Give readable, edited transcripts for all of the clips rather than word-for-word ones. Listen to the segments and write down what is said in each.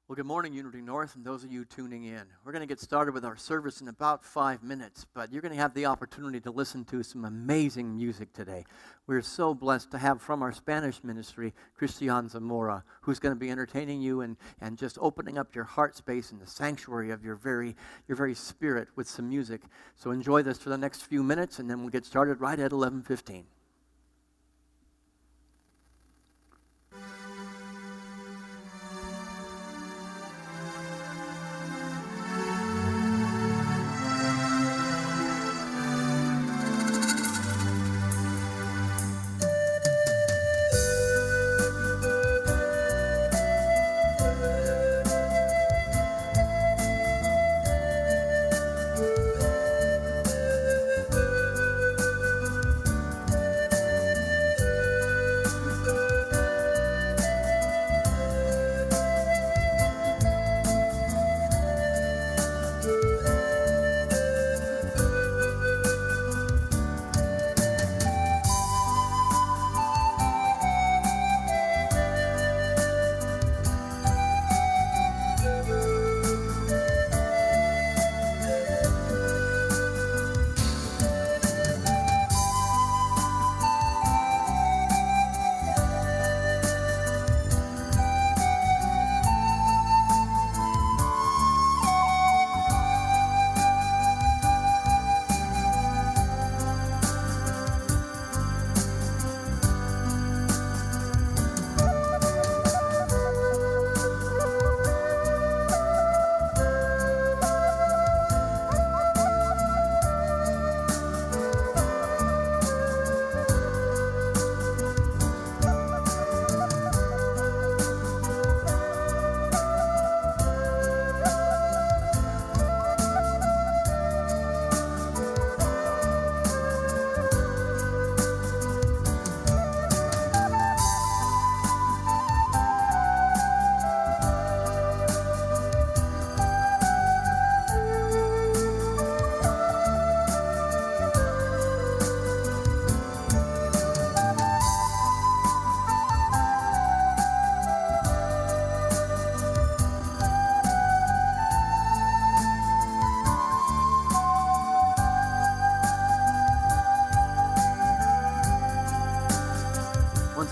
Well, good morning, Unity North, and those of you tuning in. We're going to get started with our service in about 5 minutes, but you're going to have the opportunity to listen to some amazing music today. We're so blessed to have from our Spanish ministry, Christian Zamora, who's going to be entertaining you and just opening up your heart space in the sanctuary of your very spirit with some music. So enjoy this for the next few minutes, and then we'll get started right at 11:15.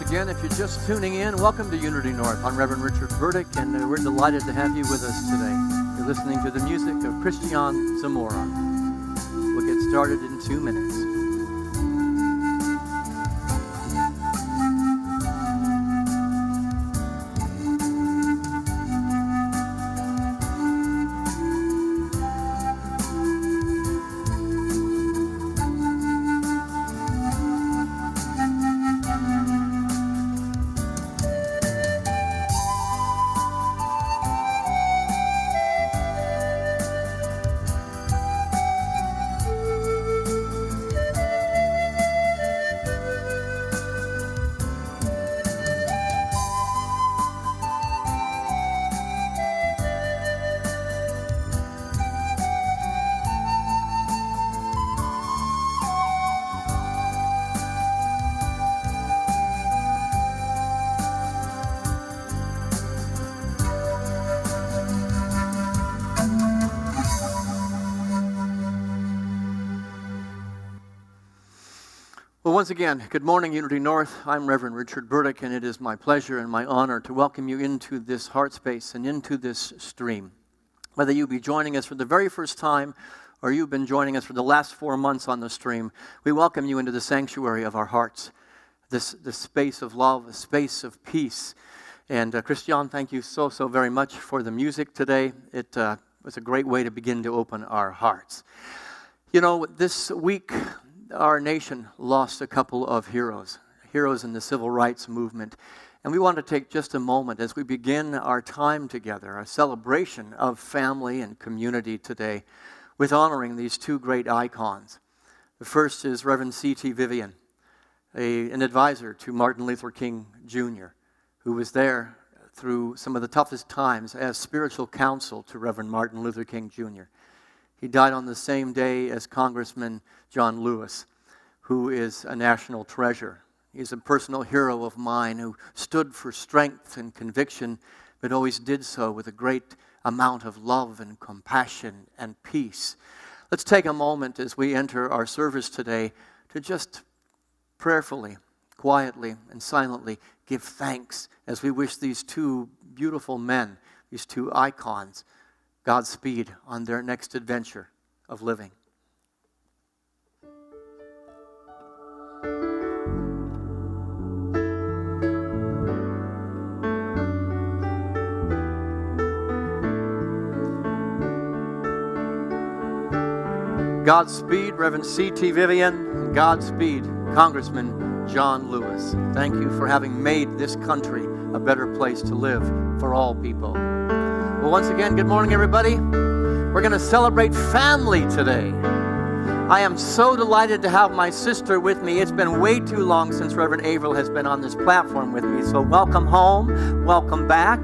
Again, if you're just tuning in, welcome to Unity North. I'm Reverend Richard Burdick, and we're delighted to have you with us today. You're listening to the music of Christian Zamora. We'll get started in 2 minutes. Well, once again, good morning, Unity North. I'm Reverend Richard Burdick, and it is my pleasure and my honor to welcome you into this heart space and into this stream. Whether you be joining us for the very first time or you've been joining us for the last 4 months on the stream, we welcome you into the sanctuary of our hearts, this space of love, a space of peace. And Christian, thank you so very much for the music today. It was a great way to begin to open our hearts. You know, this week, our nation lost a couple of heroes in the civil rights movement. And we want to take just a moment as we begin our time together, our celebration of family and community today, with honoring these two great icons. The first is Reverend C.T. Vivian, an advisor to Martin Luther King Jr., who was there through some of the toughest times as spiritual counsel to Reverend Martin Luther King Jr. He died on the same day as Congressman John Lewis, who is a national treasure. He's a personal hero of mine who stood for strength and conviction but always did so with a great amount of love and compassion and peace. Let's take a moment as we enter our service today to just prayerfully, quietly, and silently give thanks as we wish these two beautiful men, these two icons, Godspeed on their next adventure of living. Godspeed, Reverend C.T. Vivian, and Godspeed, Congressman John Lewis. Thank you for having made this country a better place to live for all people. Well, once again, good morning, everybody. We're going to celebrate family today. I am so delighted to have my sister with me. It's been way too long since Reverend Averill has been on this platform with me. So welcome home, welcome back.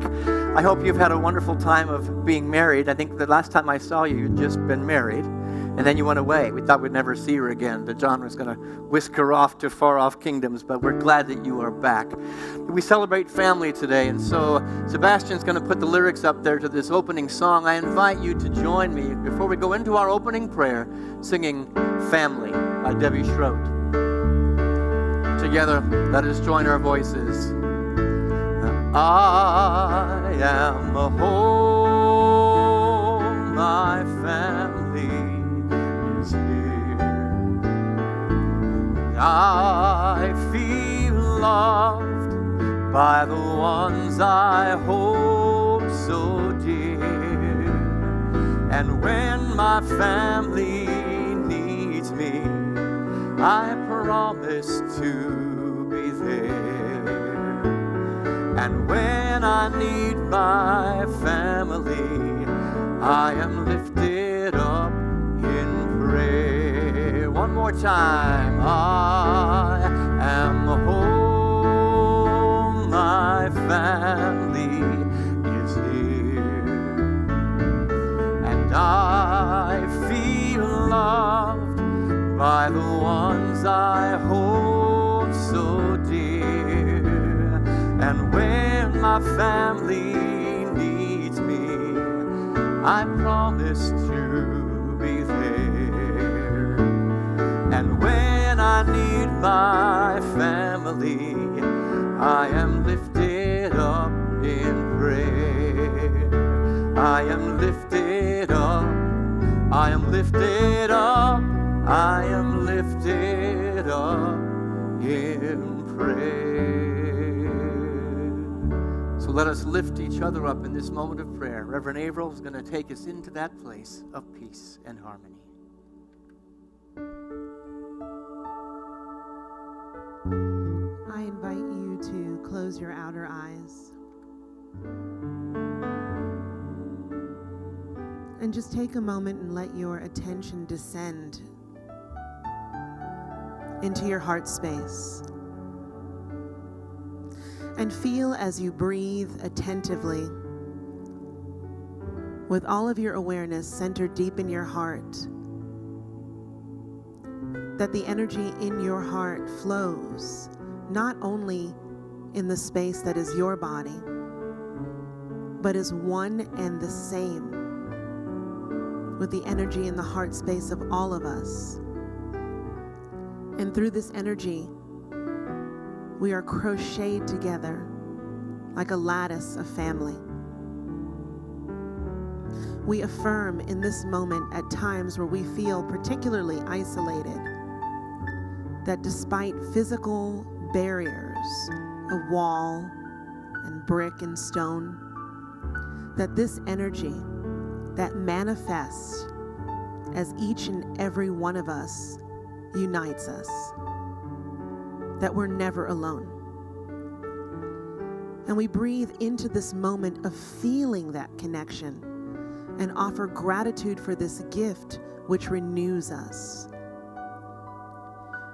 I hope you've had a wonderful time of being married. I think the last time I saw you, you'd just been married. And then you went away. We thought we'd never see her again, that John was going to whisk her off to far-off kingdoms, but we're glad that you are back. We celebrate family today, and so Sebastian's going to put the lyrics up there to this opening song. I invite you to join me before we go into our opening prayer, singing Family by Debbie Schroet. Together, let us join our voices. I am a home, my family is here. I feel loved by the ones I hold so dear. And when my family needs me, I promise to be there. And when I need my family, I am lifted up in prayer. One more time. I am home, my family is here. And I feel loved by the ones I hold so dear. And when my family needs me, I promise to be there. And when I need my family, I am lifted up in prayer. I am lifted up, I am lifted up, I am lifted up in prayer. So let us lift each other up in this moment of prayer. Reverend Averill is going to take us into that place of peace and harmony. I invite you to close your outer eyes and just take a moment and let your attention descend into your heart space. And feel as you breathe attentively, with all of your awareness centered deep in your heart, that the energy in your heart flows not only in the space that is your body, but is one and the same with the energy in the heart space of all of us. And through this energy, we are crocheted together like a lattice of family. We affirm in this moment at times where we feel particularly isolated that despite physical barriers of wall and brick and stone, that this energy that manifests as each and every one of us unites us, that we're never alone. And we breathe into this moment of feeling that connection and offer gratitude for this gift which renews us.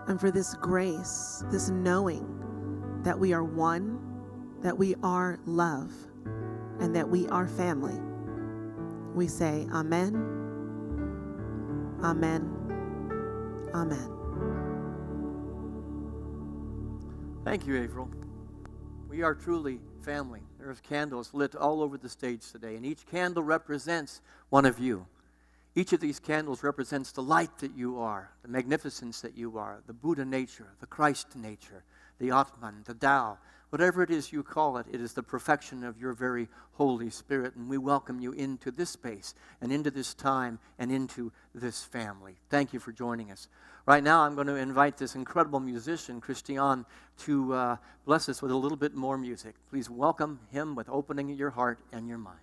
And for this grace, this knowing that we are one, that we are love, and that we are family. We say amen, amen, amen. Thank you, Averill. We are truly family. There There's candles lit all over the stage today, and each candle represents one of you. Each of these candles represents the light that you are, the magnificence that you are, the Buddha nature, the Christ nature, the Atman, the Tao. Whatever it is you call it, it is the perfection of your very Holy Spirit, and we welcome you into this space and into this time and into this family. Thank you for joining us. Right now, I'm going to invite this incredible musician, Christian, to bless us with a little bit more music. Please welcome him with opening your heart and your mind.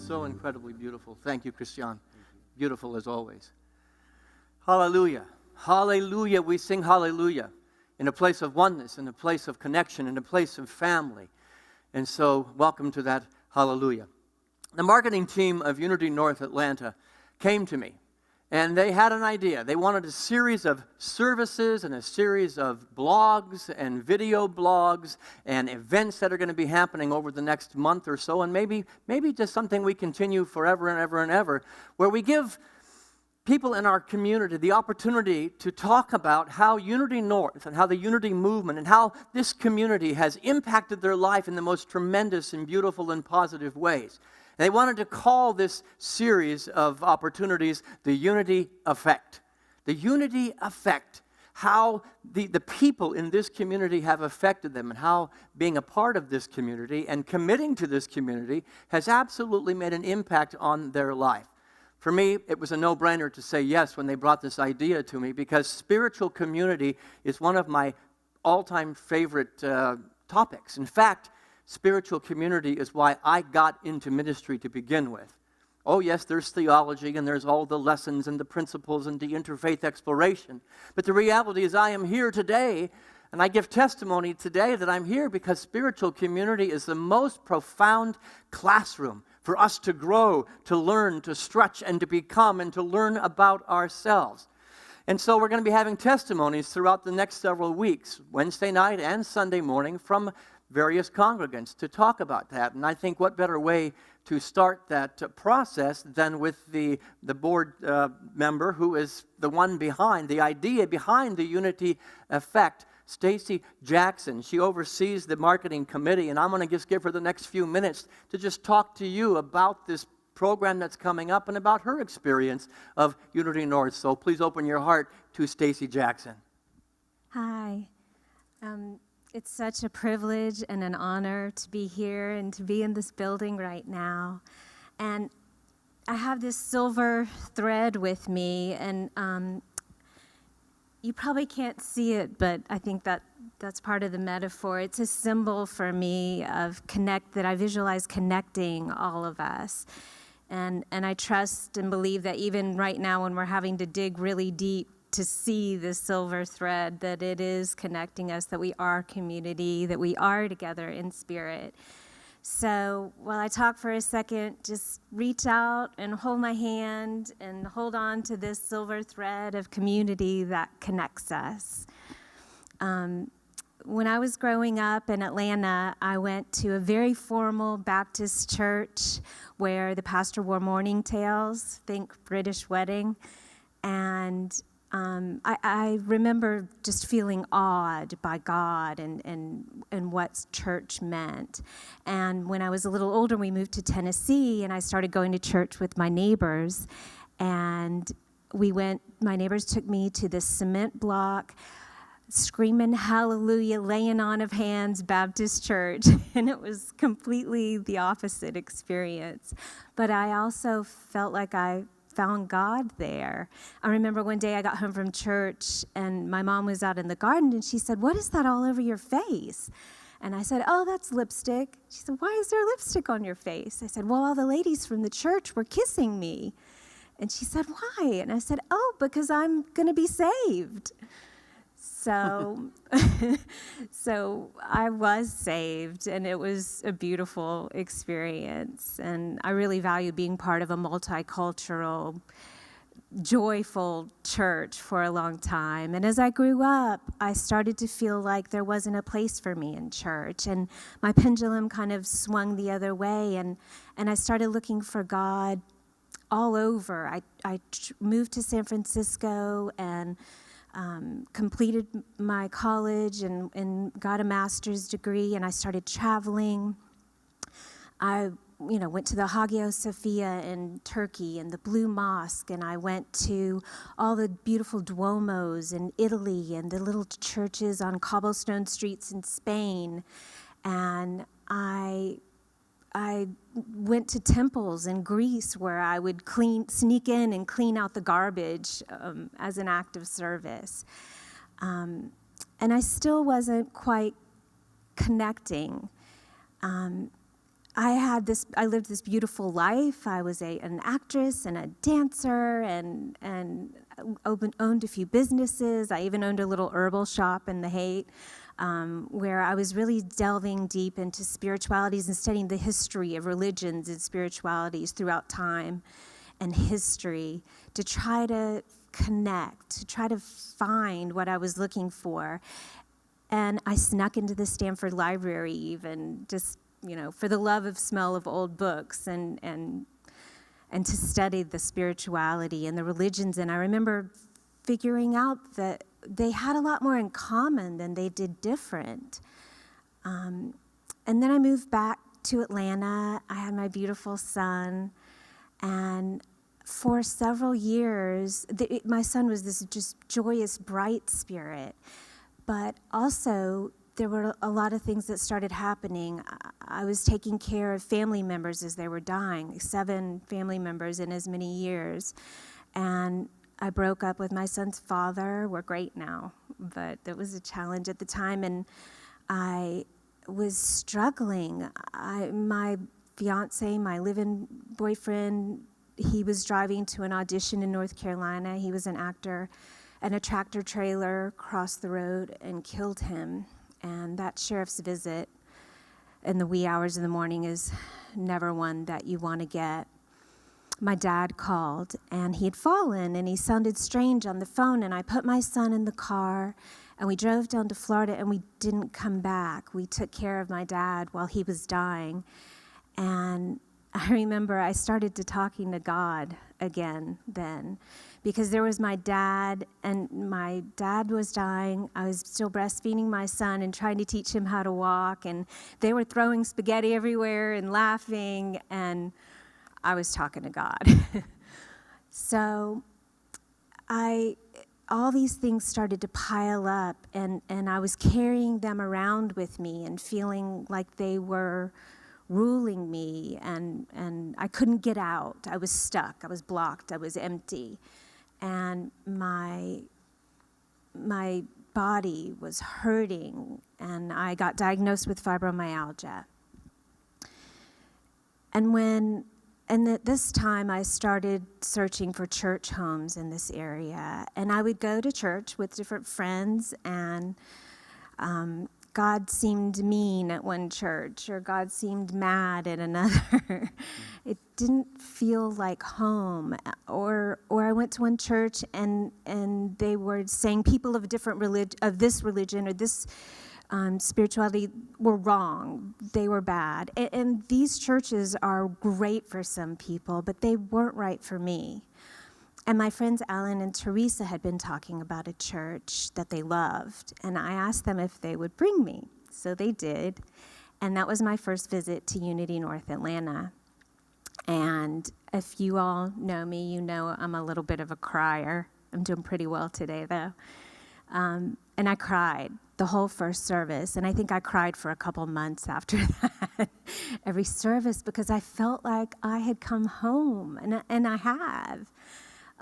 So incredibly beautiful. Thank you, Christian. Beautiful as always. Hallelujah. Hallelujah. We sing hallelujah in a place of oneness, in a place of connection, in a place of family. And so, welcome to that hallelujah. The marketing team of Unity North Atlanta came to me, and they had an idea. They wanted a series of services and a series of blogs and video blogs and events that are going to be happening over the next month or so, and maybe just something we continue forever and ever and ever, where we give people in our community the opportunity to talk about how Unity North and how the Unity movement and how this community has impacted their life in the most tremendous and beautiful and positive ways. They wanted to call this series of opportunities the Unity Effect. The unity effect, how the people in this community have affected them, and how being a part of this community and committing to this community has absolutely made an impact on their life. For me, it was a no-brainer to say yes when they brought this idea to me, because spiritual community is one of my all-time favorite topics. In fact, spiritual community is why I got into ministry to begin with. Oh yes, there's theology and there's all the lessons and the principles and the interfaith exploration. But the reality is I am here today, and I give testimony today that I'm here because spiritual community is the most profound classroom for us to grow, to learn, to stretch, and to become, and to learn about ourselves. And so we're going to be having testimonies throughout the next several weeks, Wednesday night and Sunday morning, from various congregants to talk about that. And I think what better way to start that process than with the board member who is the one behind the idea behind the unity effect, Stacy Jackson. She oversees the marketing committee, and I'm going to just give her the next few minutes to just talk to you about this program that's coming up and about her experience of Unity North. So please open your heart to Stacy Jackson. Hi. It's such a privilege and an honor to be here and to be in this building right now. And I have this silver thread with me, and you probably can't see it, but I think that's part of the metaphor. It's a symbol for me of that I visualize connecting all of us. And I trust and believe that even right now when we're having to dig really deep to see this silver thread, that it is connecting us, that we are community, that we are together in spirit. So while I talk for a second, just reach out and hold my hand and hold on to this silver thread of community that connects us. When I was growing up in Atlanta, I went to a very formal Baptist church where the pastor wore mourning tails, think British wedding, and I remember just feeling awed by God and what church meant. And when I was a little older, we moved to Tennessee, and I started going to church with my neighbors. And my neighbors took me to this cement block, screaming hallelujah, laying on of hands Baptist church. And it was completely the opposite experience. But I also felt like I found God there. I remember one day I got home from church and my mom was out in the garden and she said, "What is that all over your face?" And I said, "Oh, that's lipstick." She said, "Why is there lipstick on your face?" I said, "Well, all the ladies from the church were kissing me." And she said, "Why?" And I said, "Oh, because I'm going to be saved." So I was saved, and it was a beautiful experience. And I really value being part of a multicultural, joyful church for a long time. And as I grew up, I started to feel like there wasn't a place for me in church. And my pendulum kind of swung the other way, and I started looking for God all over. I moved to San Francisco and completed my college and got a master's degree, and I started traveling. I went to the Hagia Sophia in Turkey and the Blue Mosque, and I went to all the beautiful Duomos in Italy and the little churches on cobblestone streets in Spain. And I went to temples in Greece where I would sneak in and clean out the garbage as an act of service. And I still wasn't quite connecting. I lived this beautiful life. I was an actress and a dancer and owned a few businesses. I even owned a little herbal shop in the Haight, where I was really delving deep into spiritualities and studying the history of religions and spiritualities throughout time and history to try to connect, to try to find what I was looking for. And I snuck into the Stanford Library even, just, for the love of smell of old books and to study the spirituality and the religions. And I remember figuring out that they had a lot more in common than they did different. And then I moved back to Atlanta. I had my beautiful son, and for several years, my son was this just joyous, bright spirit. But also, there were a lot of things that started happening. I was taking care of family members as they were dying, 7 family members in as many years. And I broke up with my son's father. We're great now, but it was a challenge at the time. And I was struggling. My fiance, my live-in boyfriend, he was driving to an audition in North Carolina. He was an actor, and a tractor trailer crossed the road and killed him. And that sheriff's visit in the wee hours of the morning is never one that you want to get. My dad called, and he had fallen, and he sounded strange on the phone, and I put my son in the car, and we drove down to Florida, and we didn't come back. We took care of my dad while he was dying. And I remember I started to talking to God again then, because there was my dad, and my dad was dying. I was still breastfeeding my son and trying to teach him how to walk, and they were throwing spaghetti everywhere and laughing, and I was talking to God. So all these things started to pile up, and I was carrying them around with me and feeling like they were ruling me, and I couldn't get out. I was stuck. I was blocked. I was empty. And my body was hurting, and I got diagnosed with fibromyalgia. And at this time, I started searching for church homes in this area. And I would go to church with different friends, and God seemed mean at one church, or God seemed mad at another. It didn't feel like home. Or I went to one church, and they were saying people of different of this religion or this spirituality were wrong. They were bad. And these churches are great for some people, but they weren't right for me. And my friends Alan and Teresa had been talking about a church that they loved, and I asked them if they would bring me. So they did, and that was my first visit to Unity North Atlanta. And if you all know me, you know I'm a little bit of a crier. I'm doing pretty well today, though. And I cried the whole first service, and I think I cried for a couple months after that, every service, because I felt like I had come home, and I have.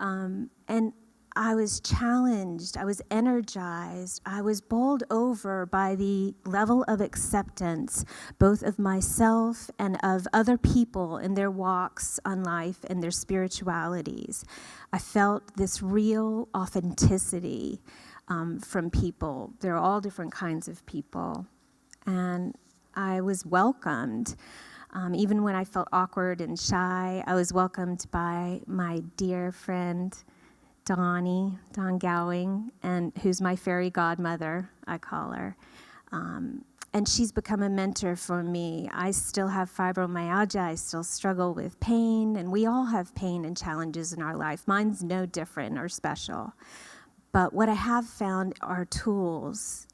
And I was challenged, I was energized, I was bowled over by the level of acceptance, both of myself and of other people in their walks on life and their spiritualities. I felt this real authenticity from people. There are all different kinds of people. And I was welcomed. Even when I felt awkward and shy, I was welcomed by my dear friend, Dawn Gowing, and who's my fairy godmother, I call her. And she's become a mentor for me. I still have fibromyalgia. I still struggle with pain, and we all have pain and challenges in our life. Mine's no different or special. But what I have found are tools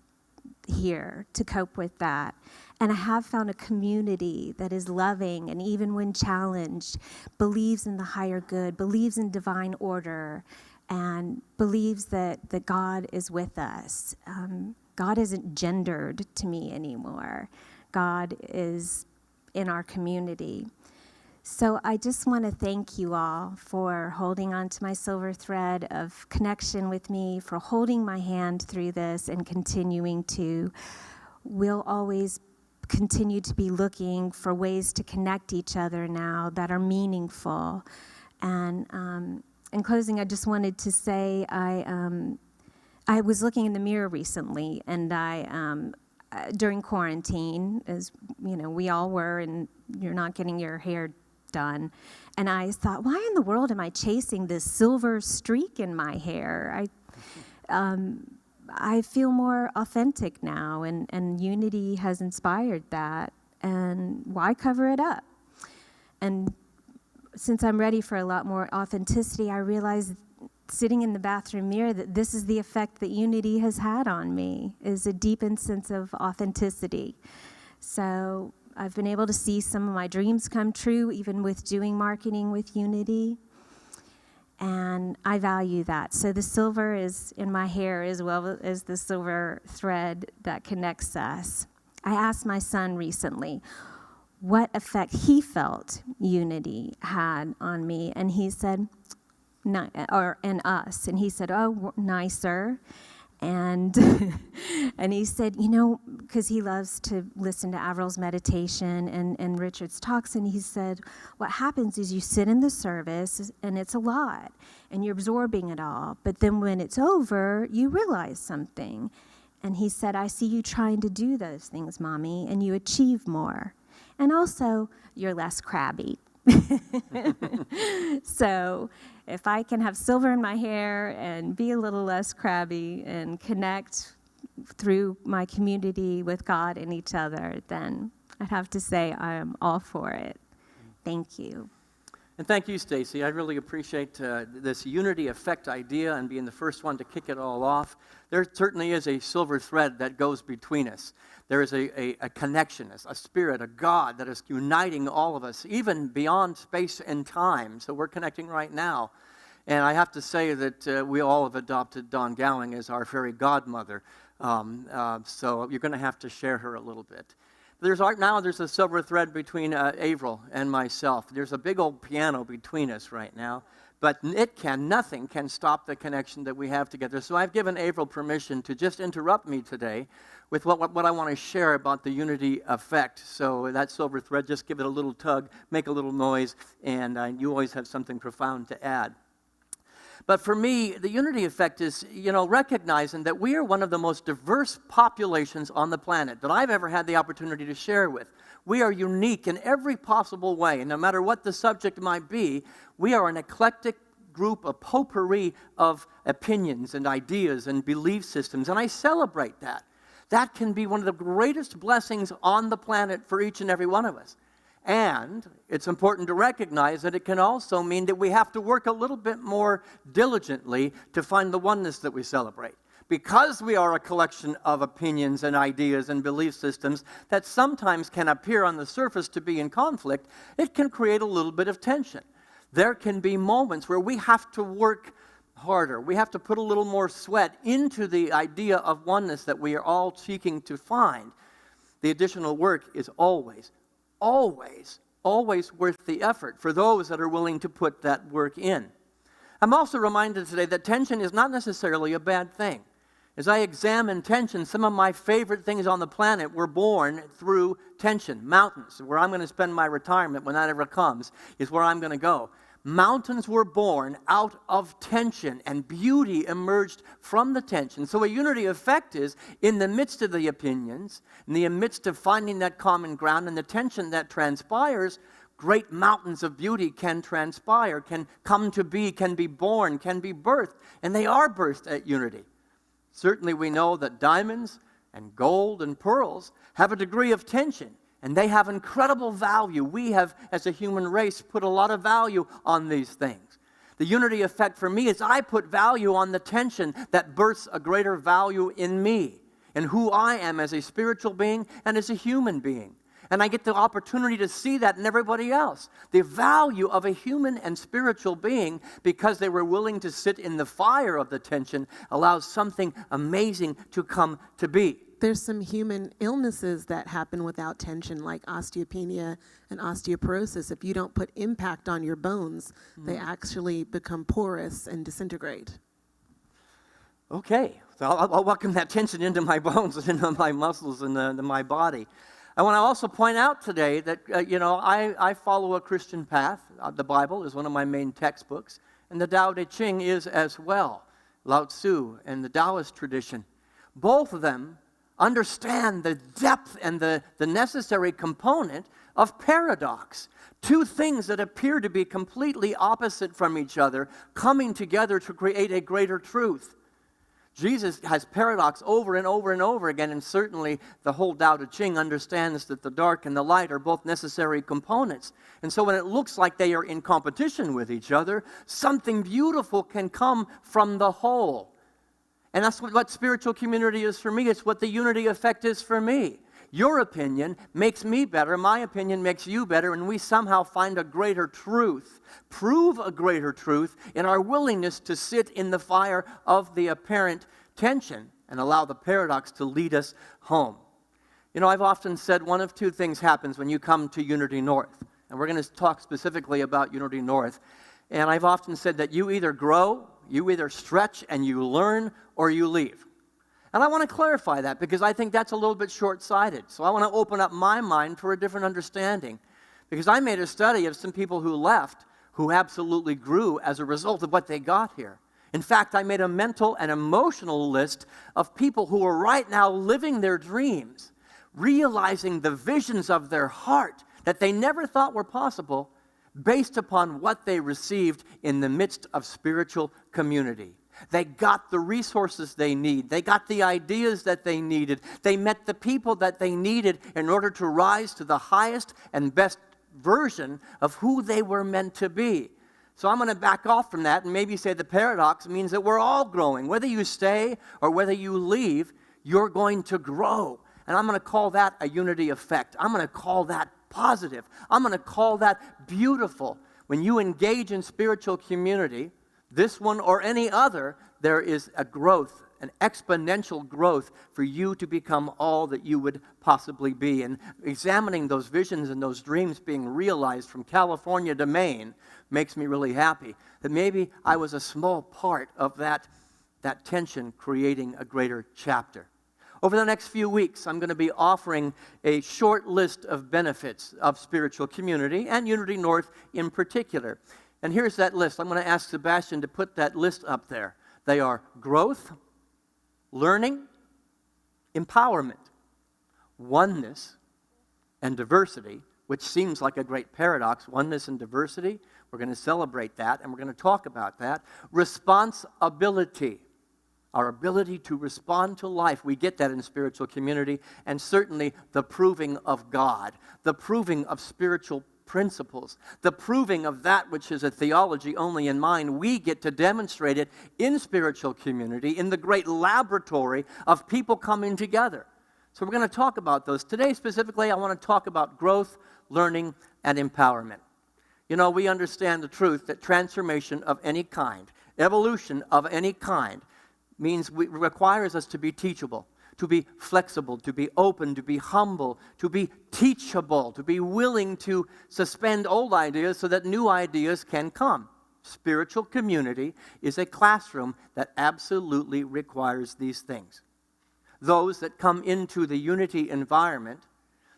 here to cope with that. And I have found a community that is loving, and even when challenged, believes in the higher good, believes in divine order, and believes that God is with us. God isn't gendered to me anymore. God is in our community. So I just want to thank you all for holding on to my silver thread of connection with me, for holding my hand through this and continuing to. We'll always continue to be looking for ways to connect each other now that are meaningful. And in closing, I just wanted to say I was looking in the mirror recently, and during quarantine, as you know, we all were, and you're not getting your hair done. And I thought, why in the world am I chasing this silver streak in my hair? I feel more authentic now, and Unity has inspired that. And why cover it up? And since I'm ready for a lot more authenticity, I realized sitting in the bathroom mirror that this is the effect that Unity has had on me, is a deepened sense of authenticity. So I've been able to see some of my dreams come true, even with doing marketing with Unity. And I value that. So the silver is in my hair as well as the silver thread that connects us. I asked my son recently what effect he felt unity had on me. And he said, and us. And he said, oh, nicer. And and he said, because he loves to listen to Avril's meditation and Richard's talks, and he said, what happens is you sit in the service, and it's a lot, and you're absorbing it all. But then when it's over, you realize something. And he said, I see you trying to do those things, Mommy, and you achieve more. And also, you're less crabby. So if I can have silver in my hair and be a little less crabby and connect through my community with God and each other, then I'd have to say I am all for it. Thank you. And thank you, Stacy. I really appreciate this unity effect idea and being the first one to kick it all off. There certainly is a silver thread that goes between us. There is a connection, a spirit, a God that is uniting all of us, even beyond space and time. So we're connecting right now. And I have to say that we all have adopted Dawn Gowing as our fairy godmother. So you're going to have to share her a little bit. There's a silver thread between Avril and myself. There's a big old piano between us right now. But nothing can stop the connection that we have together. So I've given Avril permission to just interrupt me today with what I want to share about the unity effect. So that silver thread, just give it a little tug, make a little noise, and you always have something profound to add. But for me, the unity effect is, recognizing that we are one of the most diverse populations on the planet that I've ever had the opportunity to share with. We are unique in every possible way, and no matter what the subject might be, we are an eclectic group, a potpourri of opinions and ideas and belief systems, and I celebrate that. That can be one of the greatest blessings on the planet for each and every one of us. And it's important to recognize that it can also mean that we have to work a little bit more diligently to find the oneness that we celebrate. Because we are a collection of opinions and ideas and belief systems that sometimes can appear on the surface to be in conflict, it can create a little bit of tension. There can be moments where we have to work harder. We have to put a little more sweat into the idea of oneness that we are all seeking to find. The additional work is always worth the effort for those that are willing to put that work in. I'm also reminded today that tension is not necessarily a bad thing. As I examine tension, some of my favorite things on the planet were born through tension. Mountains, where I'm going to spend my retirement when that ever comes, is where I'm going to go. Mountains were born out of tension, and beauty emerged from the tension. So a unity effect is, in the midst of the opinions, in the midst of finding that common ground and the tension that transpires, great mountains of beauty can transpire, can come to be, can be born, can be birthed, and they are birthed at unity. Certainly we know that diamonds and gold and pearls have a degree of tension, and they have incredible value. We have, as a human race, put a lot of value on these things. The unity effect for me is I put value on the tension that births a greater value in me and who I am as a spiritual being and as a human being. And I get the opportunity to see that in everybody else. The value of a human and spiritual being, because they were willing to sit in the fire of the tension, allows something amazing to come to be. There's some human illnesses that happen without tension, like osteopenia and osteoporosis. If you don't put impact on your bones, they actually become porous and disintegrate. Okay, so I'll welcome that tension into my bones and into my muscles and into my body. I want to also point out today that, I follow a Christian path. The Bible is one of my main textbooks, and the Tao Te Ching is as well. Lao Tzu and the Taoist tradition. Both of them understand the depth and the necessary component of paradox. Two things that appear to be completely opposite from each other coming together to create a greater truth. Jesus has paradox over and over and over again, and certainly the whole Tao Te Ching understands that the dark and the light are both necessary components. And so when it looks like they are in competition with each other, something beautiful can come from the whole. And that's what spiritual community is for me. It's what the unity effect is for me. Your opinion makes me better. My opinion makes you better. And we somehow find a greater truth, prove a greater truth in our willingness to sit in the fire of the apparent tension and allow the paradox to lead us home. You know, I've often said one of two things happens when you come to Unity North. And we're going to talk specifically about Unity North. And I've often said that you either grow, you either stretch and you learn, or you leave. And I want to clarify that because I think that's a little bit short-sighted. So I want to open up my mind for a different understanding. Because I made a study of some people who left who absolutely grew as a result of what they got here. In fact, I made a mental and emotional list of people who are right now living their dreams, realizing the visions of their heart that they never thought were possible based upon what they received in the midst of spiritual community. They got the resources they need. They got the ideas that they needed. They met the people that they needed in order to rise to the highest and best version of who they were meant to be. So I'm going to back off from that and maybe say the paradox means that we're all growing. Whether you stay or whether you leave, you're going to grow. And I'm going to call that a unity effect. I'm going to call that positive. I'm going to call that beautiful. When you engage in spiritual community, this one or any other, there is a growth, an exponential growth for you to become all that you would possibly be. And examining those visions and those dreams being realized from California to Maine makes me really happy. That maybe I was a small part of that tension creating a greater chapter. Over the next few weeks, I'm going to be offering a short list of benefits of spiritual community and Unity North in particular. And here's that list. I'm going to ask Sebastian to put that list up there. They are growth, learning, empowerment, oneness, and diversity, which seems like a great paradox. Oneness and diversity, we're going to celebrate that, and we're going to talk about that. Responsibility, our ability to respond to life. We get that in spiritual community, and certainly the proving of God, the proving of spiritual principles, the proving of that which is a theology only in mind. We get to demonstrate it in spiritual community, in the great laboratory of people coming together. So we're going to talk about those. Today specifically, I want to talk about growth, learning, and empowerment. You know, we understand the truth that transformation of any kind, evolution of any kind, requires us to be teachable, to be flexible, to be open, to be humble, to be teachable, to be willing to suspend old ideas so that new ideas can come. Spiritual community is a classroom that absolutely requires these things. Those that come into the unity environment,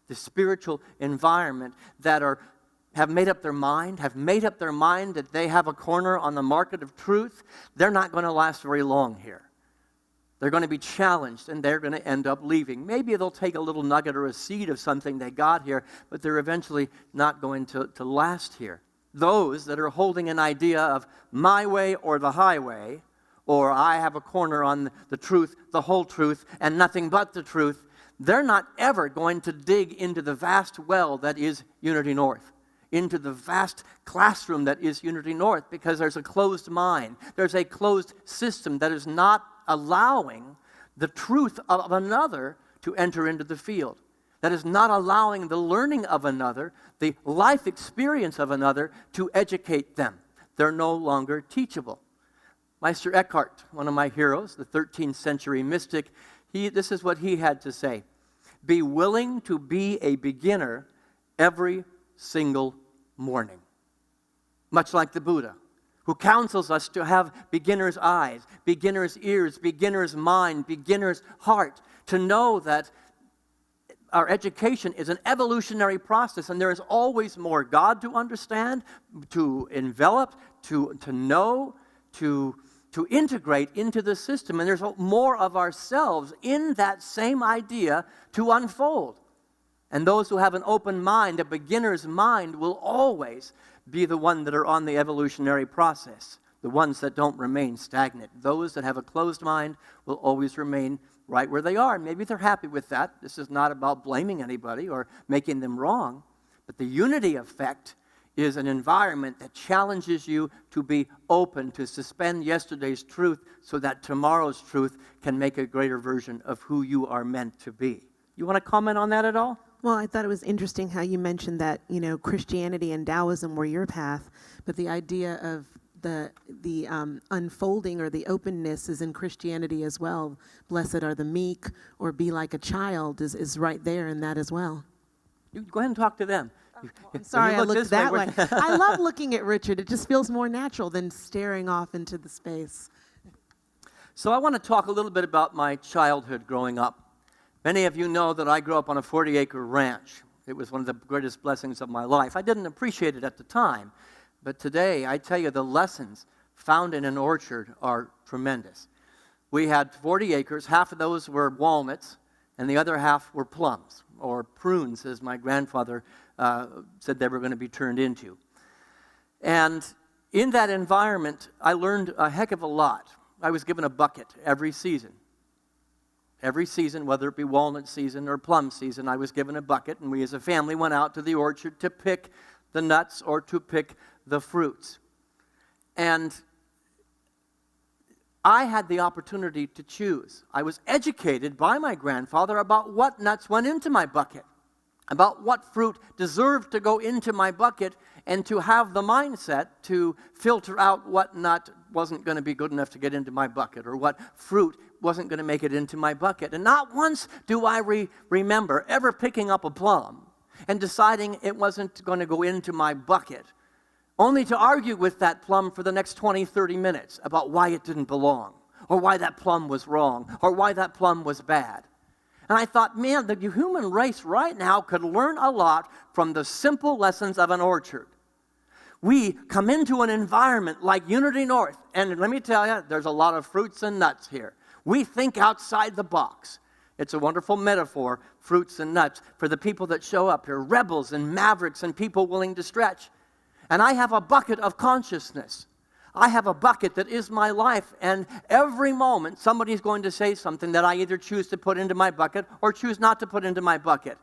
the spiritual environment, that have made up their mind that they have a corner on the market of truth, they're not going to last very long here. They're going to be challenged, and they're going to end up leaving. Maybe they'll take a little nugget or a seed of something they got here, but they're eventually not going to last here. Those that are holding an idea of my way or the highway, or I have a corner on the truth, the whole truth, and nothing but the truth, they're not ever going to dig into the vast well that is Unity North, into the vast classroom that is Unity North, because there's a closed mind. There's a closed system that is not allowing the truth of another to enter into the field. That is not allowing the learning of another, the life experience of another, to educate them. They're no longer teachable. Meister Eckhart, one of my heroes, the 13th century mystic, this is what he had to say: be willing to be a beginner every single morning. Much like the Buddha, who counsels us to have beginner's eyes, beginner's ears, beginner's mind, beginner's heart, to know that our education is an evolutionary process, and there is always more God to understand, to envelop, to know, to integrate into the system. And there's more of ourselves in that same idea to unfold. And those who have an open mind, a beginner's mind, will always be the one that are on the evolutionary process, the ones that don't remain stagnant. Those that have a closed mind will always remain right where they are. Maybe they're happy with that. This is not about blaming anybody or making them wrong. But the unity effect is an environment that challenges you to be open, to suspend yesterday's truth so that tomorrow's truth can make a greater version of who you are meant to be. You want to comment on that at all? Well, I thought it was interesting how you mentioned that, Christianity and Taoism were your path, but the idea of the unfolding or the openness is in Christianity as well. Blessed are the meek, or be like a child is right there in that as well. You go ahead and talk to them. I'm sorry I looked that way. we're- I love looking at Richard. It just feels more natural than staring off into the space. So I want to talk a little bit about my childhood growing up. Many of you know that I grew up on a 40-acre ranch. It was one of the greatest blessings of my life. I didn't appreciate it at the time, but today, I tell you, the lessons found in an orchard are tremendous. We had 40 acres. Half of those were walnuts, and the other half were plums, or prunes, as my grandfather said they were going to be turned into. And in that environment, I learned a heck of a lot. I was given a bucket every season. Every season, whether it be walnut season or plum season, I was given a bucket, and we as a family went out to the orchard to pick the nuts or to pick the fruits. And I had the opportunity to choose. I was educated by my grandfather about what nuts went into my bucket, about what fruit deserved to go into my bucket, and to have the mindset to filter out what nut wasn't going to be good enough to get into my bucket, or what fruit wasn't going to make it into my bucket. And not once do I remember ever picking up a plum and deciding it wasn't going to go into my bucket, only to argue with that plum for the next 20, 30 minutes about why it didn't belong, or why that plum was wrong, or why that plum was bad. And I thought, man, the human race right now could learn a lot from the simple lessons of an orchard. We come into an environment like Unity North, and let me tell you, there's a lot of fruits and nuts here. We think outside the box. It's a wonderful metaphor, fruits and nuts, for the people that show up here, rebels and mavericks and people willing to stretch. And I have a bucket of consciousness. I have a bucket that is my life, and every moment somebody's going to say something that I either choose to put into my bucket or choose not to put into my bucket.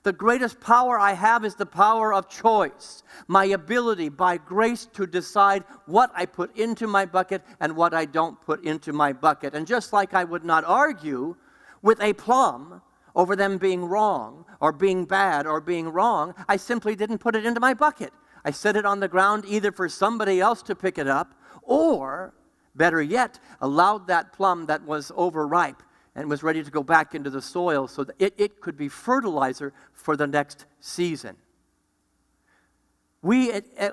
The greatest power I have is the power of choice, my ability by grace to decide what I put into my bucket and what I don't put into my bucket. And just like I would not argue with a plum over them being wrong or being bad or being wrong, I simply didn't put it into my bucket. I set it on the ground either for somebody else to pick it up, or, better yet, allowed that plum that was overripe and was ready to go back into the soil so that it could be fertilizer for the next season. We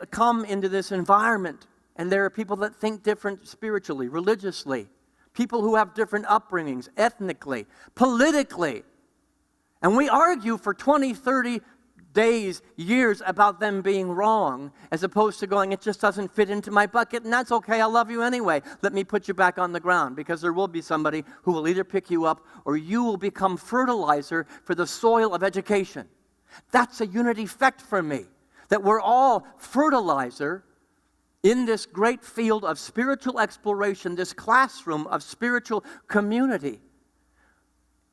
come into this environment, and there are people that think different spiritually, religiously, people who have different upbringings, ethnically, politically, and we argue for 20, 30 days, years about them being wrong, as opposed to going, it just doesn't fit into my bucket, and that's okay, I love you anyway. Let me put you back on the ground, because there will be somebody who will either pick you up or you will become fertilizer for the soil of education. That's a unity effect for me, that we're all fertilizer in this great field of spiritual exploration, this classroom of spiritual community.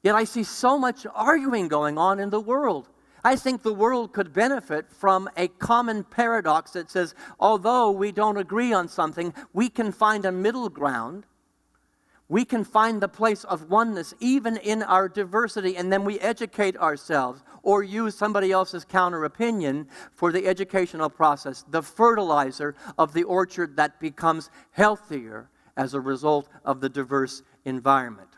Yet I see so much arguing going on in the world. I think the world could benefit from a common paradox that says, although we don't agree on something, we can find a middle ground. We can find the place of oneness even in our diversity, and then we educate ourselves or use somebody else's counter opinion for the educational process, the fertilizer of the orchard that becomes healthier as a result of the diverse environment.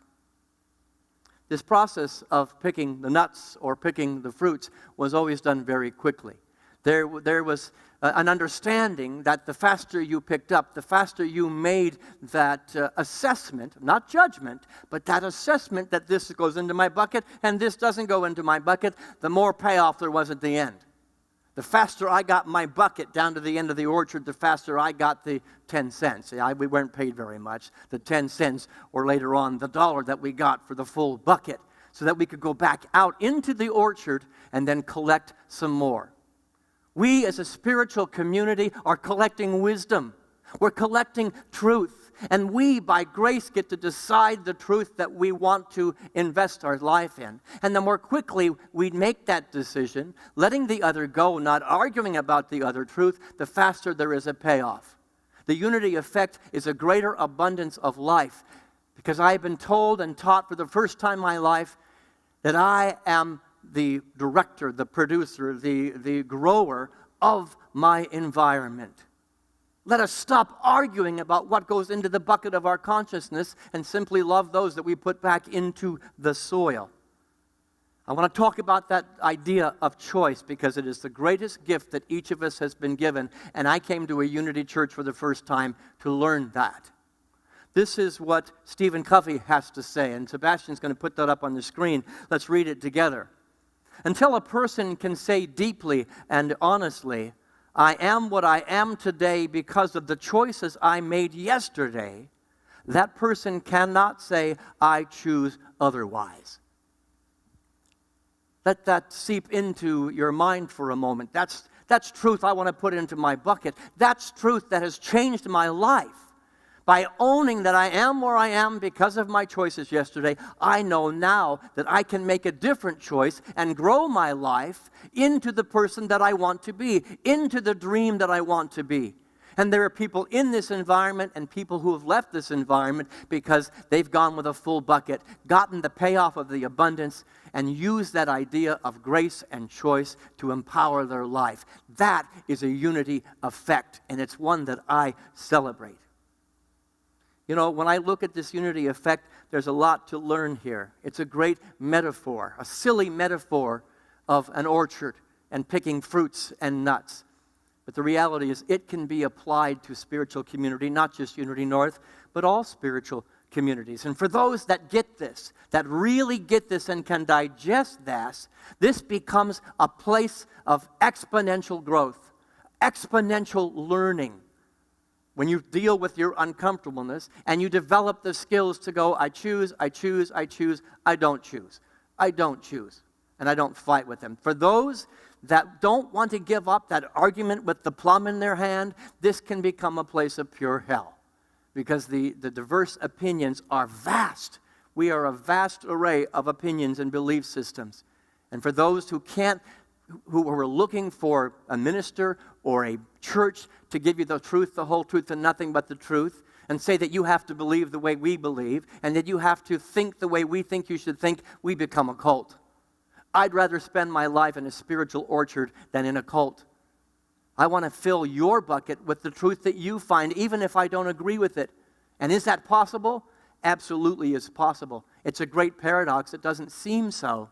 This process of picking the nuts or picking the fruits was always done very quickly. There was an understanding that the faster you picked up, the faster you made that assessment, not judgment, but that assessment that this goes into my bucket and this doesn't go into my bucket, the more payoff there was at the end. The faster I got my bucket down to the end of the orchard, the faster I got the 10 cents. We weren't paid very much. The 10 cents, or later on, the $1 that we got for the full bucket, so that we could go back out into the orchard and then collect some more. We as a spiritual community are collecting wisdom. We're collecting truth. And we, by grace, get to decide the truth that we want to invest our life in. And the more quickly we make that decision, letting the other go, not arguing about the other truth, the faster there is a payoff. The unity effect is a greater abundance of life. Because I've been told and taught for the first time in my life that I am the director, the producer, the grower of my environment. Let us stop arguing about what goes into the bucket of our consciousness and simply love those that we put back into the soil. I want to talk about that idea of choice because it is the greatest gift that each of us has been given, and I came to a Unity Church for the first time to learn that. This is what Stephen Covey has to say, and Sebastian's going to put that up on the screen. Let's read it together. Until a person can say deeply and honestly, I am what I am today because of the choices I made yesterday, that person cannot say, I choose otherwise. Let that seep into your mind for a moment. That's truth I want to put into my bucket. That's truth that has changed my life. By owning that I am where I am because of my choices yesterday, I know now that I can make a different choice and grow my life into the person that I want to be, into the dream that I want to be. And there are people in this environment and people who have left this environment because they've gone with a full bucket, gotten the payoff of the abundance, and used that idea of grace and choice to empower their life. That is a unity effect, and it's one that I celebrate. You know, when I look at this unity effect, there's a lot to learn here. It's a great metaphor, a silly metaphor of an orchard and picking fruits and nuts. But the reality is it can be applied to spiritual community, not just Unity North, but all spiritual communities. And for those that get this, that really get this and can digest this becomes a place of exponential growth, exponential learning. When you deal with your uncomfortableness and you develop the skills to go, I choose, I choose, I choose, I don't choose. I don't choose. And I don't fight with them. For those that don't want to give up that argument with the plum in their hand, this can become a place of pure hell. Because the diverse opinions are vast. We are a vast array of opinions and belief systems. And for those who are looking for a minister or a church to give you the truth, the whole truth, and nothing but the truth, and say that you have to believe the way we believe, and that you have to think the way we think you should think, we become a cult. I'd rather spend my life in a spiritual orchard than in a cult. I want to fill your bucket with the truth that you find, even if I don't agree with it. And is that possible? Absolutely is possible. It's a great paradox. It doesn't seem so.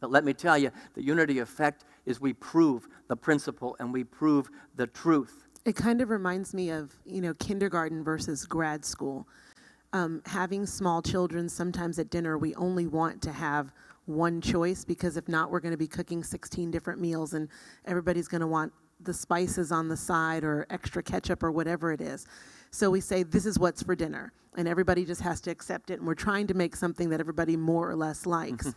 But let me tell you, the unity effect is we prove the principle and we prove the truth. It kind of reminds me of, kindergarten versus grad school. Having small children, sometimes at dinner, we only want to have one choice because if not, we're going to be cooking 16 different meals and everybody's going to want the spices on the side or extra ketchup or whatever it is. So we say, this is what's for dinner. And everybody just has to accept it. And we're trying to make something that everybody more or less likes.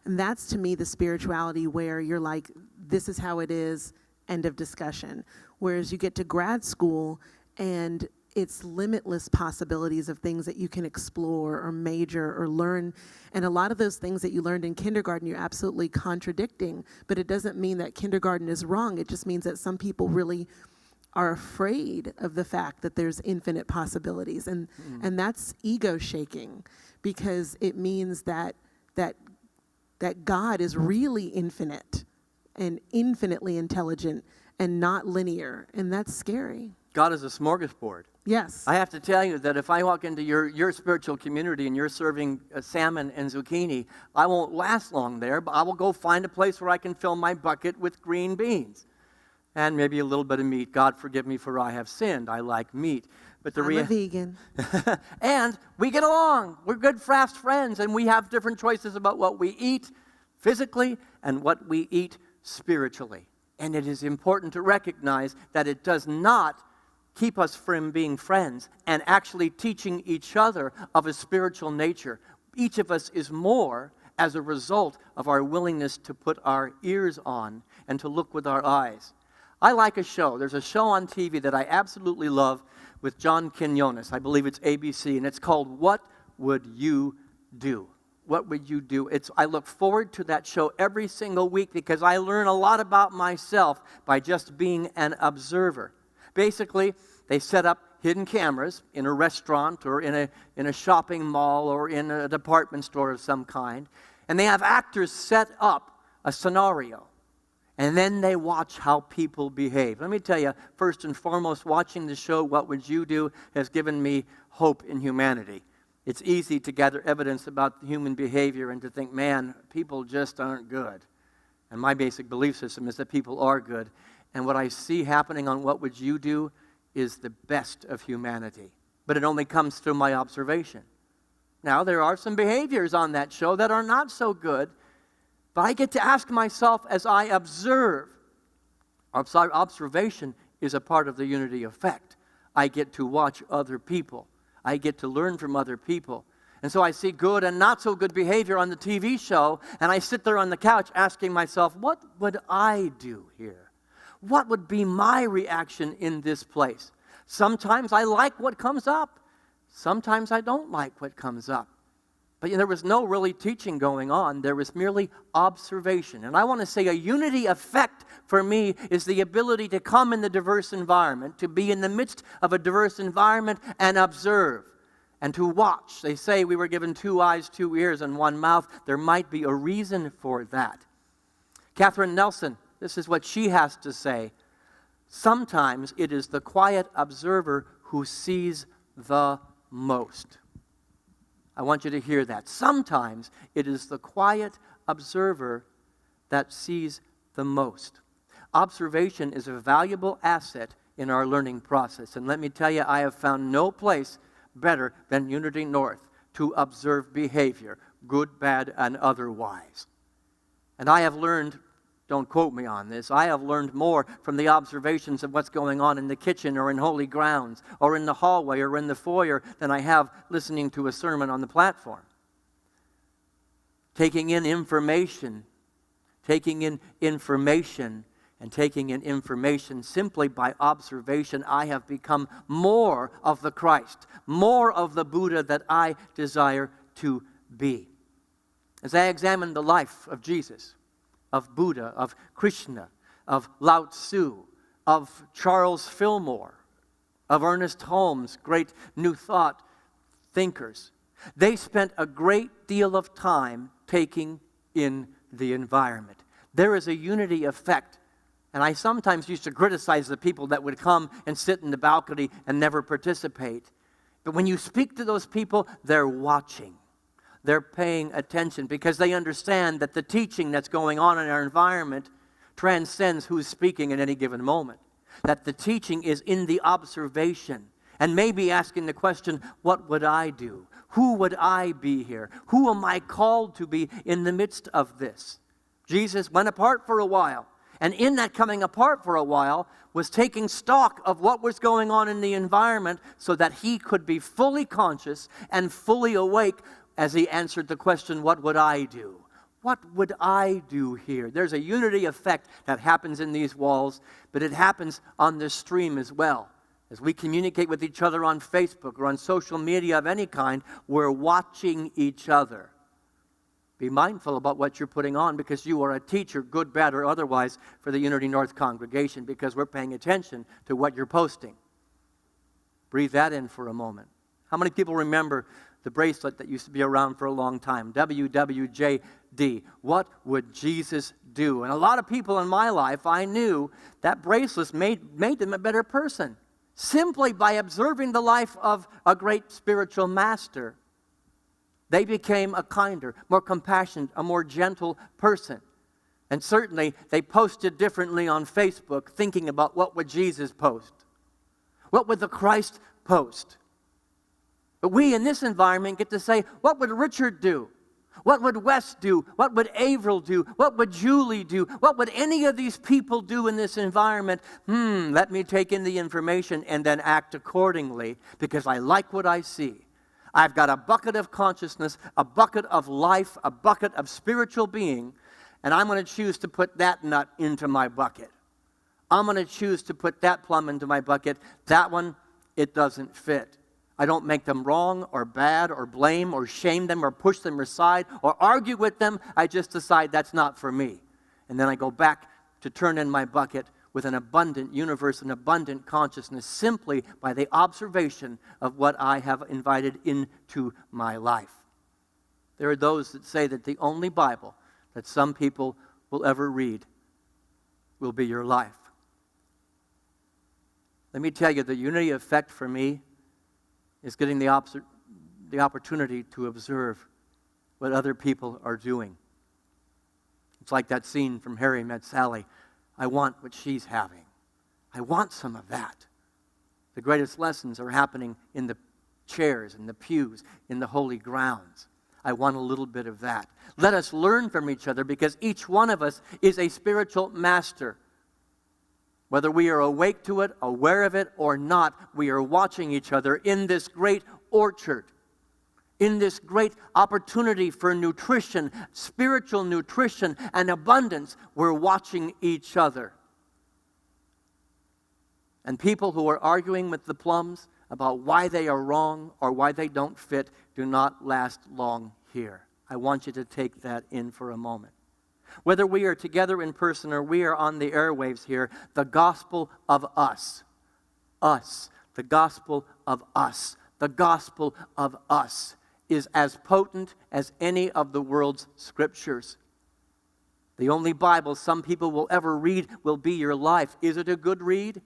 And that's, to me, the spirituality where you're like, this is how it is, end of discussion. Whereas you get to grad school and it's limitless possibilities of things that you can explore or major or learn. And a lot of those things that you learned in kindergarten, you're absolutely contradicting. But it doesn't mean that kindergarten is wrong. It just means that some people really are afraid of the fact that there's infinite possibilities. And that's ego shaking because it means that God is really infinite and infinitely intelligent and not linear. And that's scary. God is a smorgasbord. Yes. I have to tell you that if I walk into your spiritual community and you're serving salmon and zucchini, I won't last long there, but I will go find a place where I can fill my bucket with green beans and maybe a little bit of meat. God forgive me for I have sinned. I like meat. But I'm a vegan. And we get along. We're good, fast friends, and we have different choices about what we eat physically and what we eat spiritually. And it is important to recognize that it does not keep us from being friends and actually teaching each other of a spiritual nature. Each of us is more as a result of our willingness to put our ears on and to look with our eyes. I like a show. There's a show on TV that I absolutely love with John Quinones. I believe it's ABC, and it's called What Would You Do? What would you do? I look forward to that show every single week because I learn a lot about myself by just being an observer. Basically, they set up hidden cameras in a restaurant or in a shopping mall or in a department store of some kind, And they have actors set up a scenario. And then they watch how people behave. Let me tell you, first and foremost, watching the show, What Would You Do, has given me hope in humanity. It's easy to gather evidence about human behavior and to think, man, people just aren't good. And my basic belief system is that people are good. And what I see happening on What Would You Do is the best of humanity. But it only comes through my observation. Now, there are some behaviors on that show that are not so good, but I get to ask myself as I observe. Observation is a part of the unity effect. I get to watch other people. I get to learn from other people. And so I see good and not so good behavior on the TV show, and I sit there on the couch asking myself, what would I do here? What would be my reaction in this place? Sometimes I like what comes up. Sometimes I don't like what comes up. But there was no really teaching going on. There was merely observation. And I want to say a unity effect for me is the ability to come in the diverse environment, to be in the midst of a diverse environment and observe and to watch. They say we were given 2 eyes, 2 ears, and 1 mouth. There might be a reason for that. Catherine Nelson, this is what she has to say. Sometimes it is the quiet observer who sees the most. I want you to hear that. Sometimes it is the quiet observer that sees the most. Observation is a valuable asset in our learning process. And let me tell you, I have found no place better than Unity North to observe behavior, good, bad, and otherwise. And I have learned, don't quote me on this, I have learned more from the observations of what's going on in the kitchen or in holy grounds or in the hallway or in the foyer than I have listening to a sermon on the platform. Taking in information simply by observation, I have become more of the Christ, more of the Buddha that I desire to be. As I examine the life of Jesus, of Buddha, of Krishna, of Lao Tzu, of Charles Fillmore, of Ernest Holmes, great New Thought thinkers. They spent a great deal of time taking in the environment. There is a unity effect, and I sometimes used to criticize the people that would come and sit in the balcony and never participate. But when you speak to those people, they're watching. They're paying attention because they understand that the teaching that's going on in our environment transcends who's speaking at any given moment. That the teaching is in the observation and maybe asking the question, what would I do? Who would I be here? Who am I called to be in the midst of this? Jesus went apart for a while, and in that coming apart for a while was taking stock of what was going on in the environment so that he could be fully conscious and fully awake as he answered the question, what would I do? What would I do here? There's a unity effect that happens in these walls, but it happens on this stream as well. As we communicate with each other on Facebook or on social media of any kind, we're watching each other. Be mindful about what you're putting on because you are a teacher, good, bad, or otherwise, for the Unity North congregation because we're paying attention to what you're posting. Breathe that in for a moment. How many people remember the bracelet that used to be around for a long time, WWJD, what would Jesus do? And a lot of people in my life, I knew that bracelet made them a better person, simply by observing the life of a great spiritual master. They became a kinder, more compassionate, a more gentle person. And certainly, they posted differently on Facebook, thinking about what would Jesus post? What would the Christ post? But we in this environment get to say, what would Richard do? What would Wes do? What would Avril do? What would Julie do? What would any of these people do in this environment? Let me take in the information and then act accordingly because I like what I see. I've got a bucket of consciousness, a bucket of life, a bucket of spiritual being, and I'm going to choose to put that nut into my bucket. I'm going to choose to put that plum into my bucket. That one, it doesn't fit. I don't make them wrong or bad or blame or shame them or push them aside or argue with them. I just decide that's not for me. And then I go back to turn in my bucket with an abundant universe, an abundant consciousness, simply by the observation of what I have invited into my life. There are those that say that the only Bible that some people will ever read will be your life. Let me tell you, the unity effect for me is getting the opportunity to observe what other people are doing. It's like that scene from Harry Met Sally. I want what she's having. I want some of that. The greatest lessons are happening in the chairs, in the pews, in the holy grounds. I want a little bit of that. Let us learn from each other, because each one of us is a spiritual master. Whether we are awake to it, aware of it, or not, we are watching each other in this great orchard, in this great opportunity for nutrition, spiritual nutrition and abundance. We're watching each other. And people who are arguing with the plums about why they are wrong or why they don't fit do not last long here. I want you to take that in for a moment. Whether we are together in person or we are on the airwaves here, the gospel of us, the gospel of us, the gospel of us is as potent as any of the world's scriptures. The only Bible some people will ever read will be your life. Is it a good read?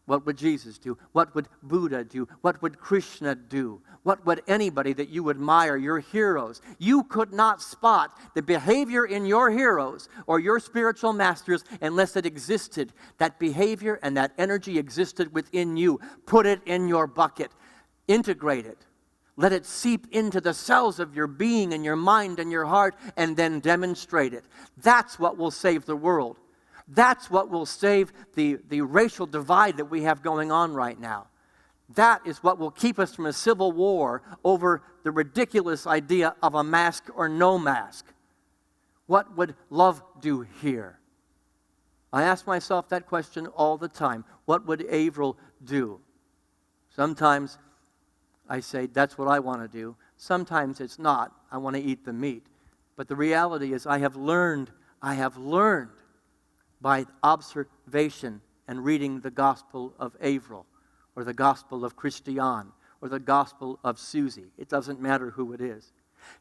What would Jesus do? What would Buddha do? What would Krishna do? What would anybody that you admire, your heroes? You could not spot the behavior in your heroes or your spiritual masters unless it existed. That behavior and that energy existed within you. Put it in your bucket. Integrate it. Let it seep into the cells of your being and your mind and your heart, and then demonstrate it. That's what will save the world. That's what will save the racial divide that we have going on right now. That is what will keep us from a civil war over the ridiculous idea of a mask or no mask. What would love do here? I ask myself that question all the time. What would Avril do? Sometimes I say, that's what I want to do. Sometimes it's not. I want to eat the meat. But the reality is I have learned by observation and reading the Gospel of Avril, or the Gospel of Christian, or the Gospel of Susie. It doesn't matter who it is.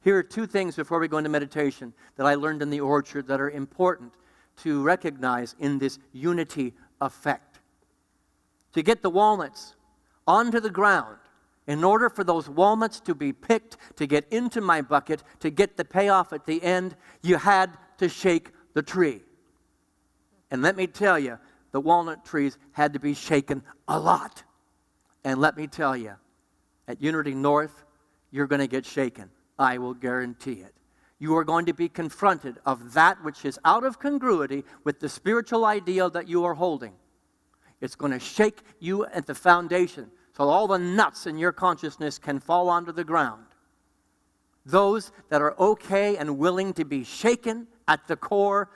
Here are two things before we go into meditation that I learned in the orchard that are important to recognize in this unity effect. To get the walnuts onto the ground, in order for those walnuts to be picked, to get into my bucket, to get the payoff at the end, you had to shake the tree. And let me tell you, the walnut trees had to be shaken a lot. And let me tell you, at Unity North, you're going to get shaken. I will guarantee it. You are going to be confronted of that which is out of congruity with the spiritual ideal that you are holding. It's going to shake you at the foundation so all the nuts in your consciousness can fall onto the ground. Those that are okay and willing to be shaken at the core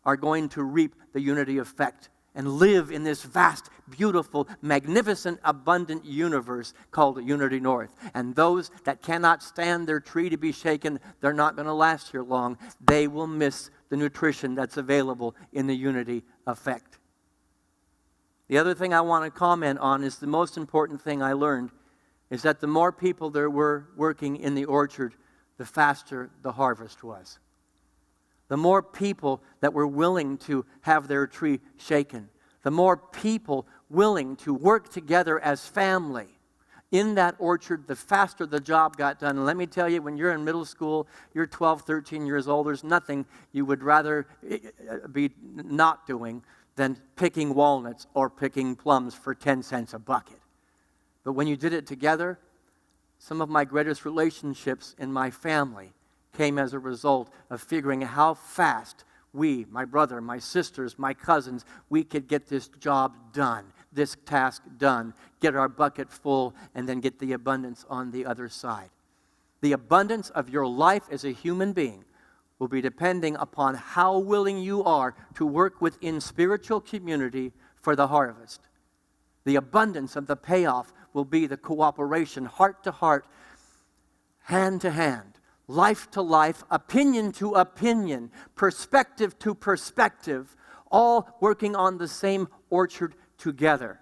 are going to reap the unity effect and live in this vast, beautiful, magnificent, abundant universe called Unity North. And those that cannot stand their tree to be shaken, they're not going to last here long. They will miss the nutrition that's available in the unity effect. The other thing I want to comment on is the most important thing I learned is that the more people there were working in the orchard, the faster the harvest was. The more people that were willing to have their tree shaken, the more people willing to work together as family in that orchard, the faster the job got done. And let me tell you, when you're in middle school, you're 12, 13 years old, there's nothing you would rather be not doing than picking walnuts or picking plums for 10 cents a bucket. But when you did it together, some of my greatest relationships in my family came as a result of figuring how fast we, my brother, my sisters, my cousins, we could get this job done, this task done, get our bucket full, and then get the abundance on the other side. The abundance of your life as a human being will be depending upon how willing you are to work within spiritual community for the harvest. The abundance of the payoff will be the cooperation, heart to heart, hand to hand, life to life, opinion to opinion, perspective to perspective, all working on the same orchard together.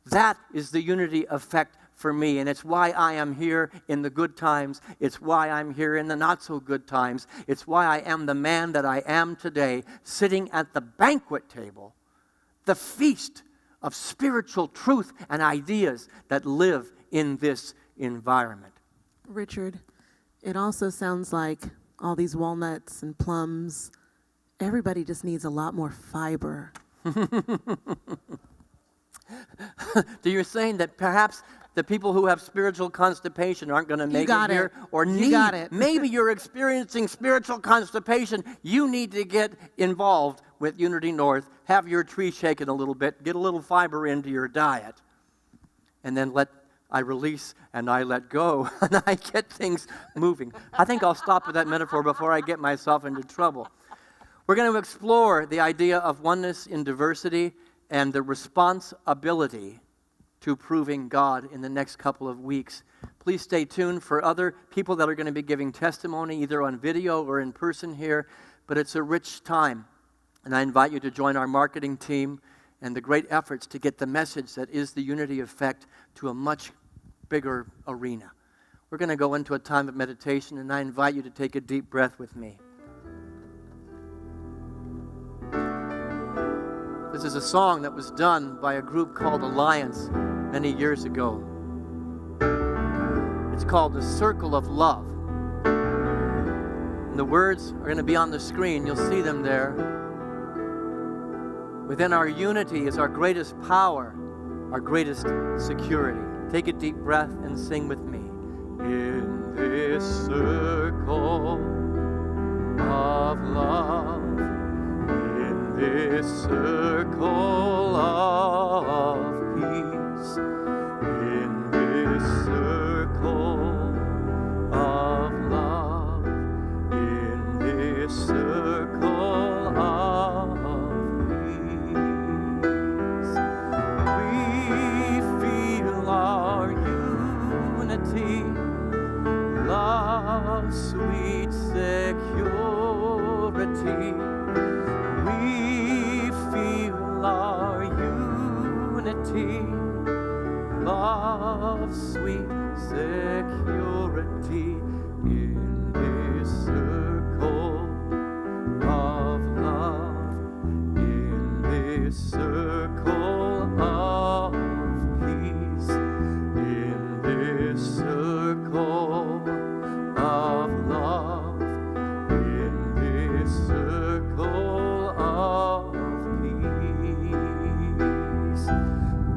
That is the unity effect for me, and it's why I am here in the good times. It's why I'm here in the not so good times. It's why I am the man that I am today, sitting at the banquet table, the feast of spiritual truth and ideas that live in this environment. Richard, it also sounds like all these walnuts and plums, everybody just needs a lot more fiber. So you're saying that perhaps the people who have spiritual constipation aren't going to make it here, or You got it. maybe you're experiencing spiritual constipation. You need to get involved with Unity North, have your tree shaken a little bit, get a little fiber into your diet, and then I release and I let go and I get things moving. I think I'll stop with that metaphor before I get myself into trouble. We're going to explore the idea of oneness in diversity and the responsibility to proving God in the next couple of weeks. Please stay tuned for other people that are going to be giving testimony, either on video or in person here, but it's a rich time. And I invite you to join our marketing team and the great efforts to get the message that is the Unity Effect to a much bigger arena. We're going to go into a time of meditation, and I invite you to take a deep breath with me. This is a song that was done by a group called Alliance many years ago. It's called The Circle of Love. And the words are going to be on the screen. You'll see them there. Within our unity is our greatest power, our greatest security. Take a deep breath and sing with me. In this circle of love, in this circle of peace, in this circle of love, in this circle of peace, we feel our unity, love, sweet security. We feel our unity, love, sweet security in this circle of love, in this circle of peace, in this circle of love, in this circle of peace.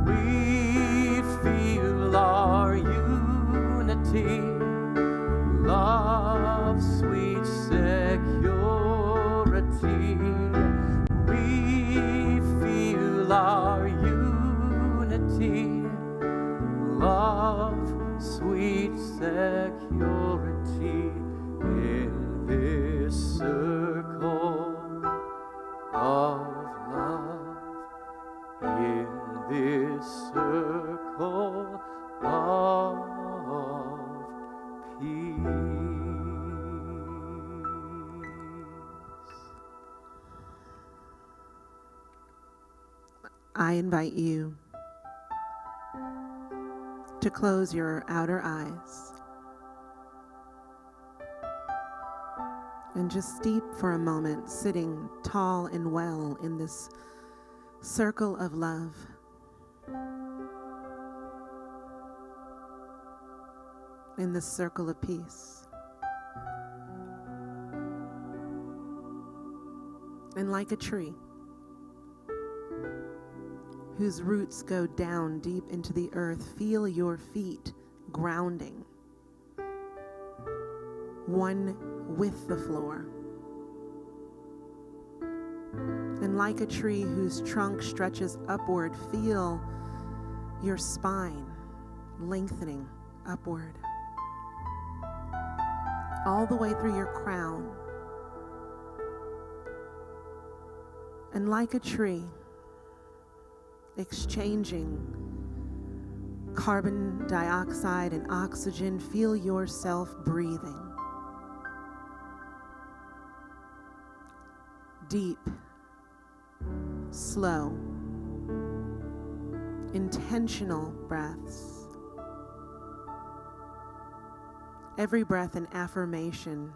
We feel our unity, love, sweet security. We feel our unity, love, sweet security in this circle of love, in this circle of peace. I invite you to close your outer eyes and just steep for a moment, sitting tall and well in this circle of love. In this circle of peace. And like a tree whose roots go down deep into the earth, feel your feet grounding, one with the floor. And like a tree whose trunk stretches upward, feel your spine lengthening upward, all the way through your crown. And like a tree, exchanging carbon dioxide and oxygen, feel yourself breathing. Deep, slow, intentional breaths. Every breath an affirmation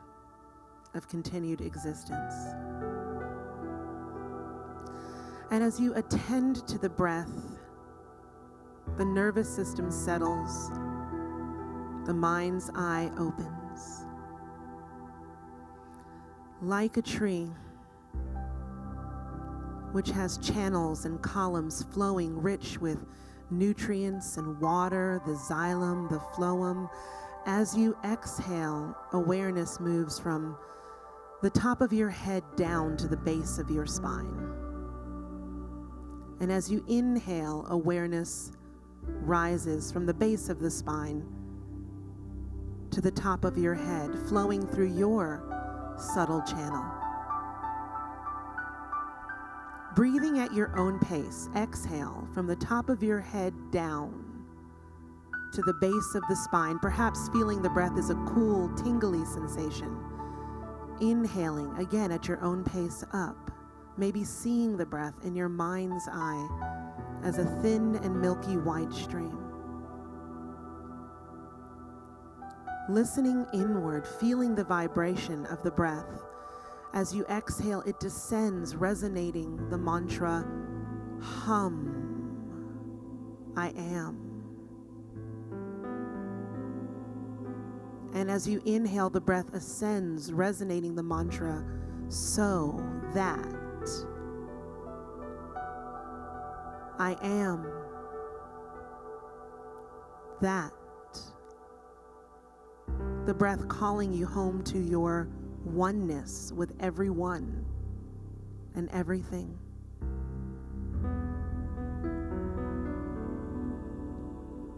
of continued existence. And as you attend to the breath, the nervous system settles, the mind's eye opens. Like a tree, which has channels and columns flowing rich with nutrients and water, the xylem, the phloem, as you exhale, awareness moves from the top of your head down to the base of your spine. And as you inhale, awareness rises from the base of the spine to the top of your head, flowing through your subtle channel. Breathing at your own pace, exhale from the top of your head down to the base of the spine, perhaps feeling the breath as a cool, tingly sensation. Inhaling, again at your own pace up, maybe seeing the breath in your mind's eye as a thin and milky white stream. Listening inward, feeling the vibration of the breath. As you exhale, it descends, resonating the mantra, hum, I am. And as you inhale, the breath ascends, resonating the mantra, so that I am that. The breath calling you home to your oneness with everyone and everything.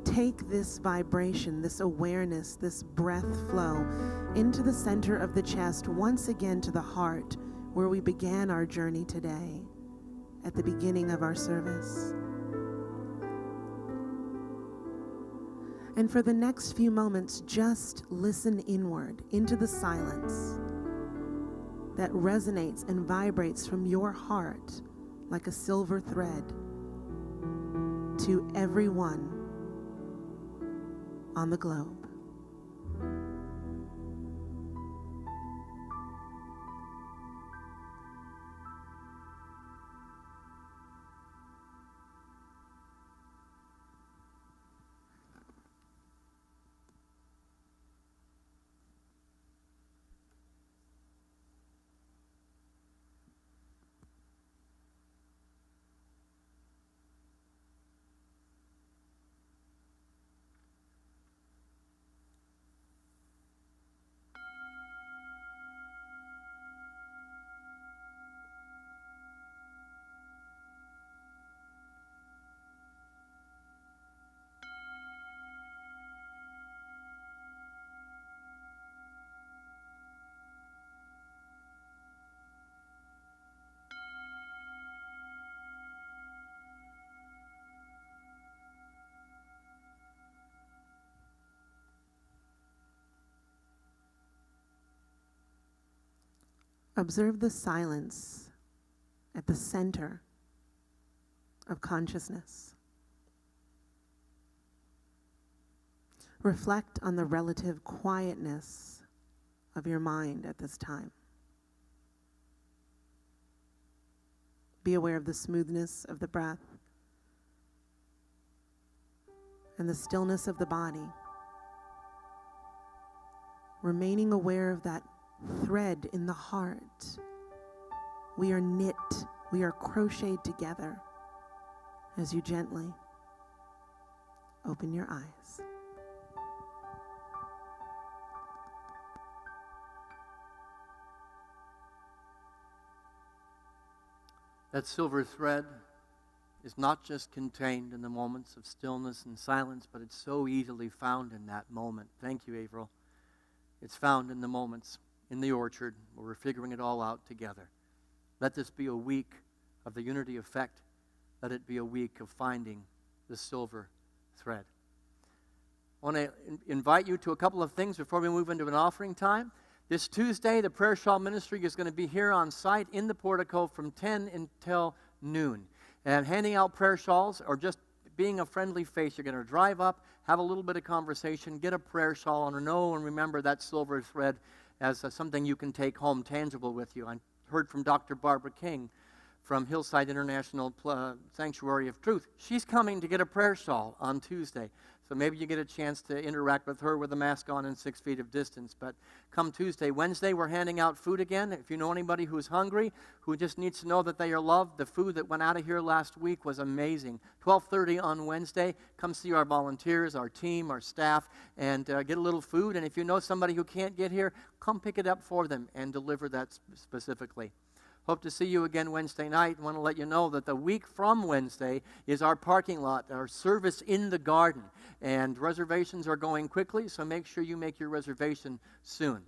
Take this vibration, this awareness, this breath flow into the center of the chest, once again to the heart, where we began our journey today at the beginning of our service. And for the next few moments, just listen inward into the silence that resonates and vibrates from your heart like a silver thread to everyone on the globe. Observe the silence at the center of consciousness. Reflect on the relative quietness of your mind at this time. Be aware of the smoothness of the breath and the stillness of the body. Remaining aware of that thread in the heart. We are knit, we are crocheted together as you gently open your eyes. That silver thread is not just contained in the moments of stillness and silence, but it's so easily found in that moment. Thank you, Averill. It's found in the moments in the orchard where we're figuring it all out together. Let this be a week of the unity effect. Let it be a week of finding the silver thread. I want to invite you to a couple of things before we move into an offering time. This Tuesday, the Prayer Shawl Ministry is going to be here on site in the portico from 10 until noon. And handing out prayer shawls or just being a friendly face. You're going to drive up, have a little bit of conversation, get a prayer shawl on her, know and remember that silver thread as something you can take home tangible with you. I heard from Dr. Barbara King from Hillside International Sanctuary of Truth. She's coming to get a prayer shawl on Tuesday. So maybe you get a chance to interact with her with a mask on and 6 feet of distance. But come Tuesday. Wednesday, we're handing out food again. If you know anybody who's hungry, who just needs to know that they are loved, the food that went out of here last week was amazing. 12:30 on Wednesday. Come see our volunteers, our team, our staff, and get a little food. And if you know somebody who can't get here, come pick it up for them and deliver that specifically. Hope to see you again Wednesday night. I want to let you know that the week from Wednesday is our parking lot, our service in the garden. And reservations are going quickly, so make sure you make your reservation soon.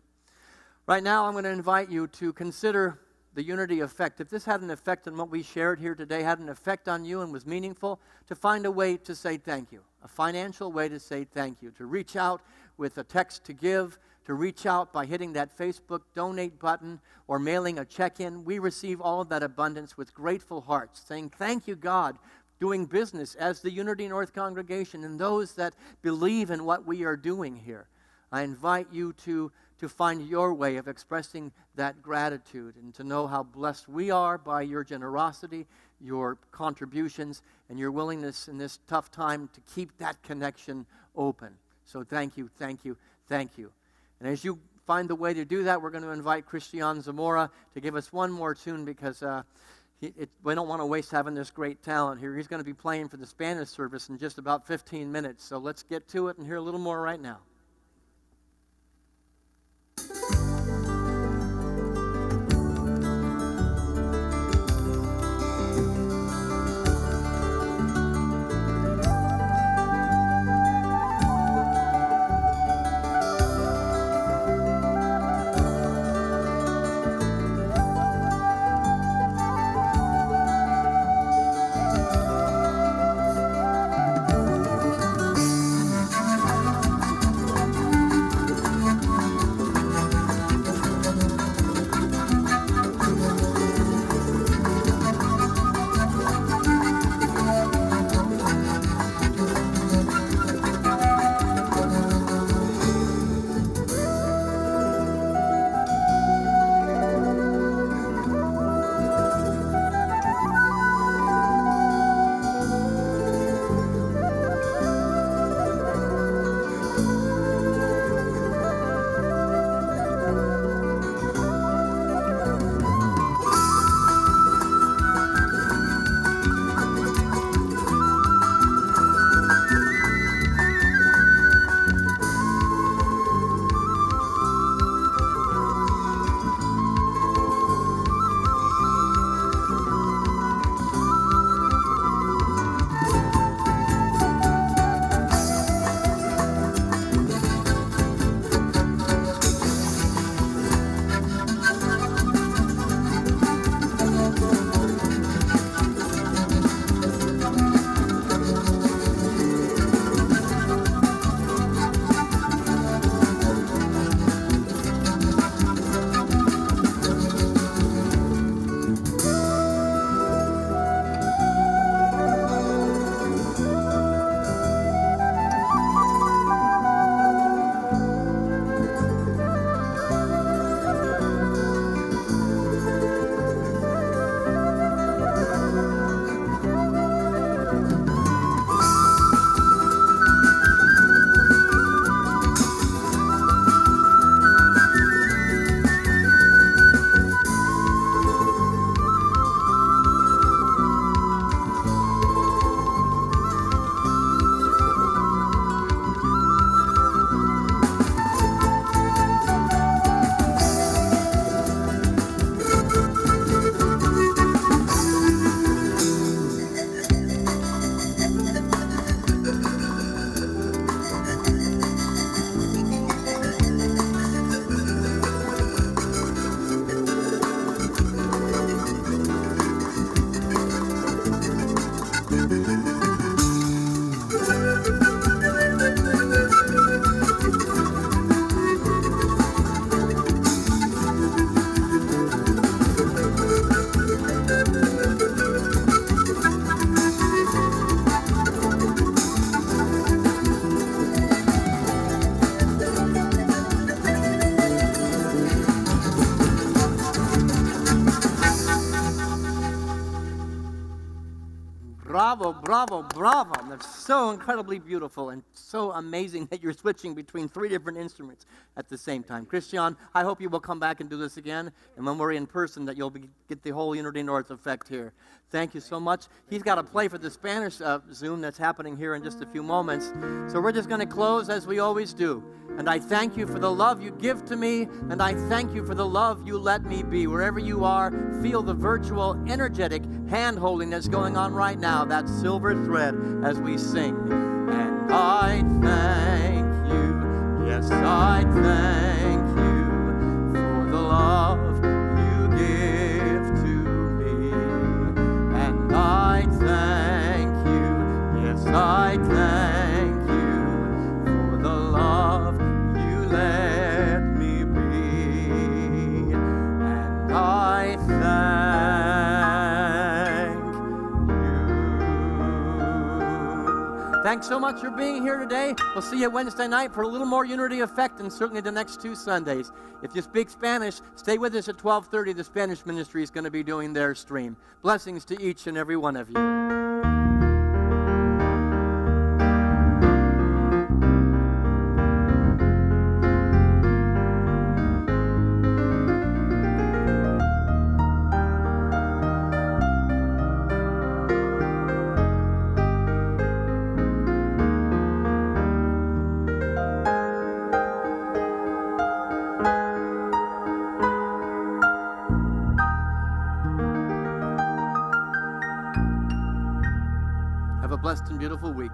Right now, I'm going to invite you to consider the unity effect. If this had an effect on what we shared here today, had an effect on you and was meaningful, to find a way to say thank you, a financial way to say thank you, to reach out with a text to give, to reach out by hitting that Facebook donate button or mailing a check-in. We receive all of that abundance with grateful hearts, saying thank you, God, doing business as the Unity North congregation and those that believe in what we are doing here. I invite you to find your way of expressing that gratitude and to know how blessed we are by your generosity, your contributions, and your willingness in this tough time to keep that connection open. So thank you, thank you, thank you. And as you find the way to do that, we're going to invite Christian Zamora to give us one more tune because we don't want to waste having this great talent here. He's going to be playing for the Spanish service in just about 15 minutes. So let's get to it and hear a little more right now. Bravo, bravo, bravo. That's so incredibly beautiful and so amazing that you're switching between 3 different instruments at the same time. Christian, I hope you will come back and do this again. And when we're in person, that you'll get the whole Unity North effect here. Thank you so much. He's got to play for the Spanish Zoom that's happening here in just a few moments. So we're just going to close as we always do. And I thank you for the love you give to me, and I thank you for the love you let me be. Wherever you are, feel the virtual, energetic hand-holding that's going on right now, that silver thread as we sing. And I thank you, yes, I thank you for the love you give to me. And I thank you, yes, I thank you for the love you let me be. And I thank you. Thanks so much for being here today. We'll see you Wednesday night for a little more Unity Effect, and certainly the next 2 Sundays. If you speak Spanish, stay with us at 12:30. The Spanish ministry is going to be doing their stream. Blessings to each and every one of you. Have a blessed and beautiful week.